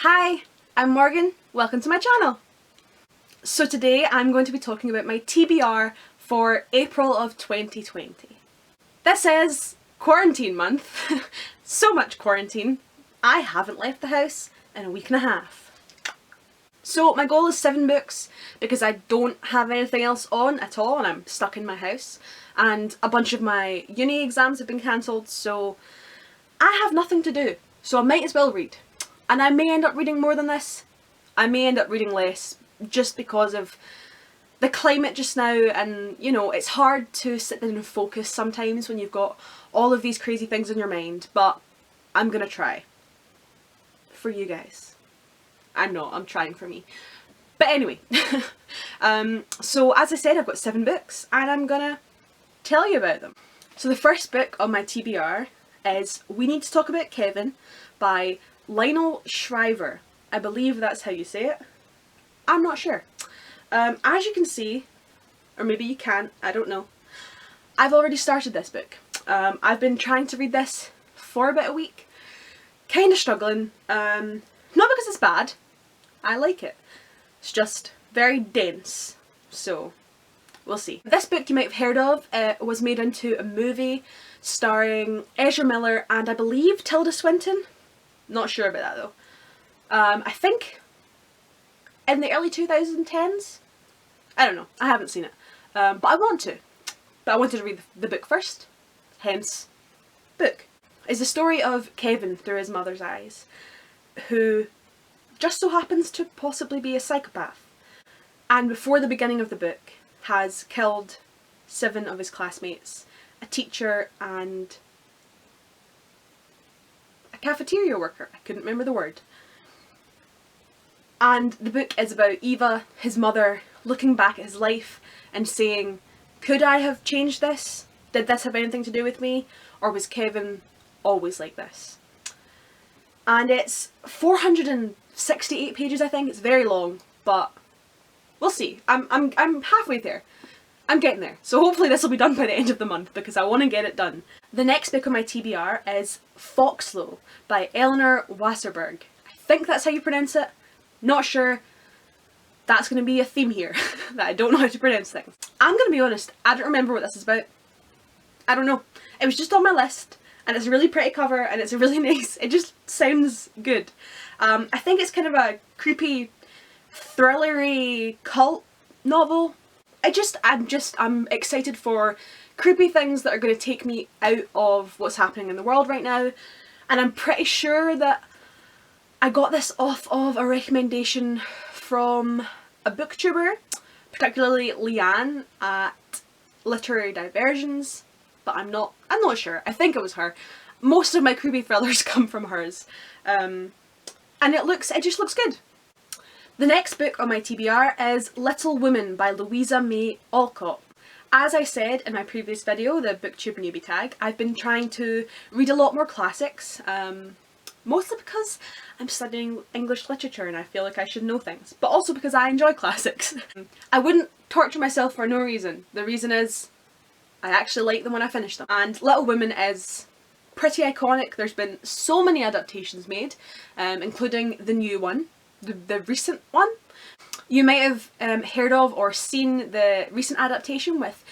Hi, I'm Morgan, welcome to my channel. So today I'm going to be talking about my TBR for April of 2020. This is quarantine month, so much quarantine. I haven't left the house in a week and a half. So my goal is 7 books because I don't have anything else on at all and I'm stuck in my house. And a bunch of my uni exams have been cancelled, so I have nothing to do. So I might as well read. And I may end up reading more than this. I may end up reading less just because of the climate just now, and you know, it's hard to sit down and focus sometimes when you've got all of these crazy things in your mind, but I'm gonna try. For you guys. I'm trying for me. But anyway, so as I said, I've got 7 books and I'm gonna tell you about them. So the first book on my TBR is We Need to Talk About Kevin by Lionel Shriver. I believe that's how you say it. I'm not sure. As you can see, or maybe you can't, I don't know, I've already started this book. I've been trying to read this for about a week. Kind of struggling. Not because it's bad. I like it. It's just very dense. So, we'll see. This book you might have heard of was made into a movie starring Ezra Miller and I believe Tilda Swinton. Not sure about that though. I think in the early 2010s? I don't know. I haven't seen it. But I want to. But I wanted to read the book first. Hence, book. It's the story of Kevin through his mother's eyes, who just so happens to possibly be a psychopath. And before the beginning of the book has killed 7 of his classmates, a teacher and a cafeteria worker. I couldn't remember the word. And the book is about Eva, his mother, looking back at his life and saying, could I have changed this? Did this have anything to do with me? Or was Kevin always like this? And it's 468 pages, I think. It's very long, but we'll see. I'm halfway there. I'm getting there. So hopefully this will be done by the end of the month because I want to get it done. The next book on my TBR is Foxlow by Eleanor Wasserberg. I think that's how you pronounce it. Not sure. That's going to be a theme here, that I don't know how to pronounce things. I'm going to be honest, I don't remember what this is about. I don't know. It was just on my list, and it's a really pretty cover, and it's really nice. It just sounds good. I think it's kind of a creepy, thrillery cult novel. I'm excited for creepy things that are going to take me out of what's happening in the world right now, and I'm pretty sure that I got this off of a recommendation from a booktuber, particularly Leanne at Literary Diversions, but I'm not sure. I think it was her. Most of my creepy thrillers come from hers, and it just looks good. The next book on my TBR is Little Woman by Louisa May Alcott. As I said in my previous video, the booktube newbie tag, I've been trying to read a lot more classics, mostly because I'm studying English literature and I feel like I should know things, but also because I enjoy classics. I wouldn't torture myself for no reason. The reason is I actually like them when I finish them. And Little Women is pretty iconic. There's been so many adaptations made, including the new one, the recent one. You might have heard of or seen the recent adaptation with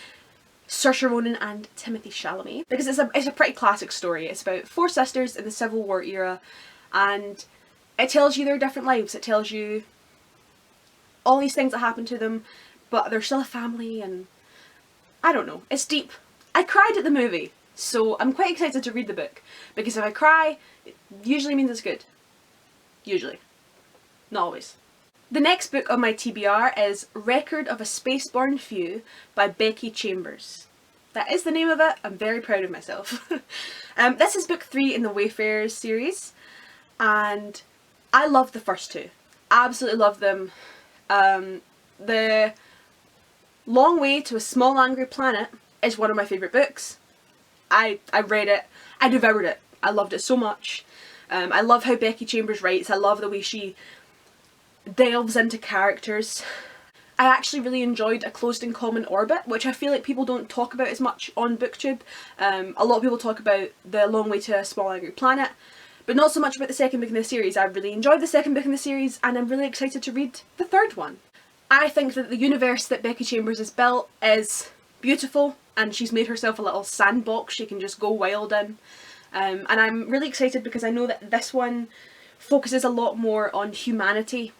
Saoirse Ronan and Timothée Chalamet, because it's a pretty classic story. It's about 4 sisters in the Civil War era, and it tells you their different lives. It tells you all these things that happened to them, but they're still a family, and I don't know. It's deep. I cried at the movie, so I'm quite excited to read the book, because if I cry, it usually means it's good. Usually. Not always. The next book on my TBR is Record of a Spaceborne Few by Becky Chambers. That is the name of it. I'm very proud of myself. This is book 3 in the Wayfarers series, and I love the first 2. Absolutely love them. The Long Way to a Small Angry Planet is one of my favourite books. I read it. I devoured it. I loved it so much. I love how Becky Chambers writes. I love the way she delves into characters. I actually really enjoyed A Closed and Common Orbit, which I feel like people don't talk about as much on booktube. A lot of people talk about The Long Way to a Small Angry Planet, but not so much about the second book in the series. I really enjoyed the second book in the series and I'm really excited to read the third one. I think that the universe that Becky Chambers has built is beautiful, and she's made herself a little sandbox she can just go wild in. And I'm really excited because I know that this one focuses a lot more on humanity,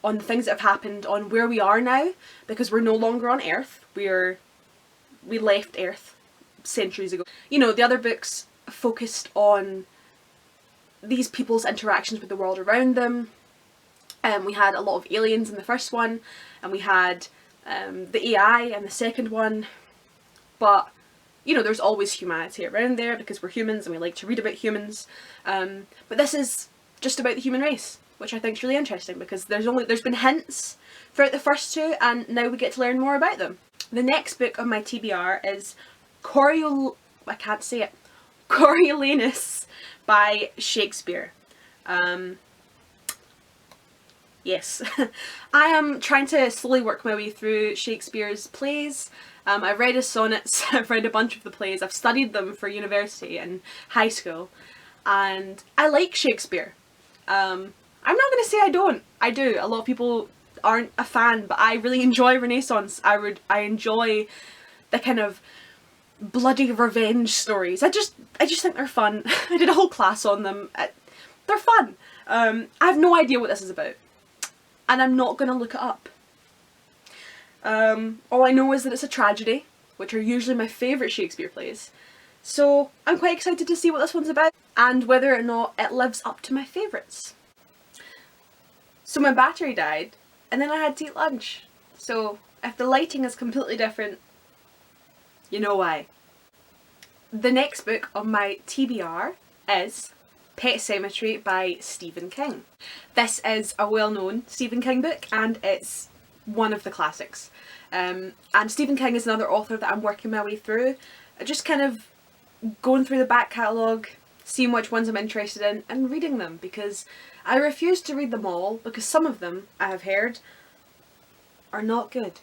on the things that have happened, on where we are now, because we're no longer on Earth. We left Earth centuries ago. You know, the other books focused on these people's interactions with the world around them. We had a lot of aliens in the first one, and we had the AI in the second one, but you know, there's always humanity around there because we're humans and we like to read about humans. But this is just about the human race, which I think is really interesting because there's been hints throughout the first two, and now we get to learn more about them. The next book on my TBR is Coriolanus by Shakespeare. Yes, I am trying to slowly work my way through Shakespeare's plays. I've read his sonnets, I've read a bunch of the plays, I've studied them for university and high school, and I like Shakespeare. I'm not going to say I don't. I do. A lot of people aren't a fan, but I really enjoy Renaissance. I enjoy the kind of bloody revenge stories. I just think they're fun. I did a whole class on them. They're fun. I have no idea what this is about, and I'm not going to look it up. All I know is that it's a tragedy, which are usually my favourite Shakespeare plays. So I'm quite excited to see what this one's about and whether or not it lives up to my favourites. So my battery died and then I had to eat lunch. So if the lighting is completely different, you know why. The next book on my TBR is Pet Symmetry by Stephen King. This is a well-known Stephen King book and it's one of the classics. And Stephen King is another author that I'm working my way through. Just kind of going through the back catalogue, seeing which ones I'm interested in and reading them, because I refuse to read them all because some of them, I have heard, are not good.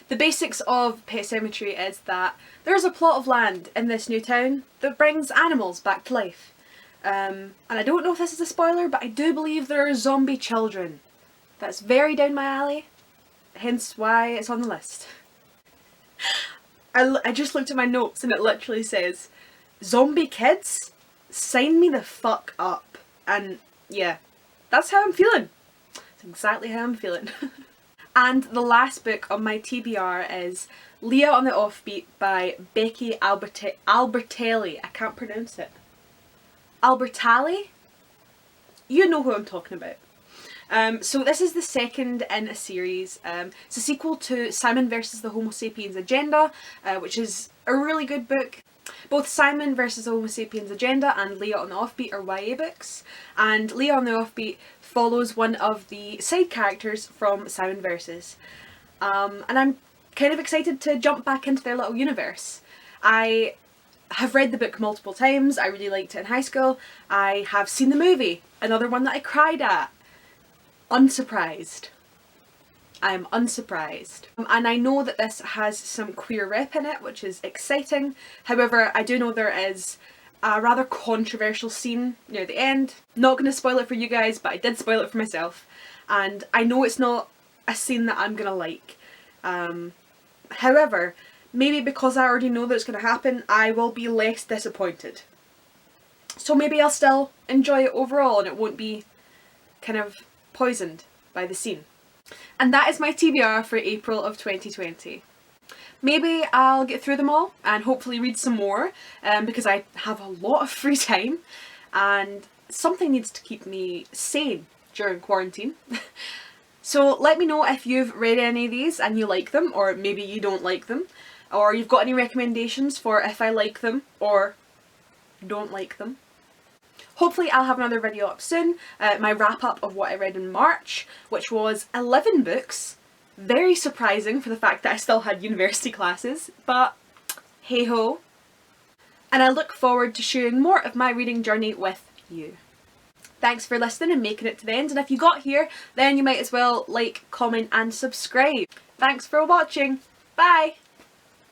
The basics of Pet Symmetry is that there's a plot of land in this new town that brings animals back to life. And I don't know if this is a spoiler, but I do believe there are zombie children. That's very down my alley, hence why it's on the list. I just looked at my notes and it literally says, zombie kids? Sign me the fuck up. And yeah, that's how I'm feeling. That's exactly how I'm feeling. And the last book on my TBR is Leah on the Offbeat by Becky Albertelli. I can't pronounce it. Albertalli? You know who I'm talking about. So this is the second in a series. It's a sequel to Simon vs. the Homo Sapiens Agenda, which is a really good book. Both Simon vs. the Homo Sapiens Agenda and Leah on the Offbeat are YA books, and Leah on the Offbeat follows one of the side characters from Simon vs. And I'm kind of excited to jump back into their little universe. I have read the book multiple times, I really liked it in high school, I have seen the movie, another one that I cried at. Unsurprised. I am unsurprised. And I know that this has some queer rep in it, which is exciting. However, I do know there is a rather controversial scene near the end. Not going to spoil it for you guys, but I did spoil it for myself. And I know it's not a scene that I'm going to like. However, maybe because I already know that it's going to happen, I will be less disappointed. So maybe I'll still enjoy it overall and it won't be kind of poisoned by the scene. And that is my TBR for April of 2020. Maybe I'll get through them all and hopefully read some more because I have a lot of free time and something needs to keep me sane during quarantine. So let me know if you've read any of these and you like them, or maybe you don't like them, or you've got any recommendations for if I like them or don't like them. Hopefully I'll have another video up soon, my wrap up of what I read in March, which was 11 books. Very surprising for the fact that I still had university classes, but hey ho. And I look forward to sharing more of my reading journey with you. Thanks for listening and making it to the end, and if you got here, then you might as well like, comment and subscribe. Thanks for watching. Bye!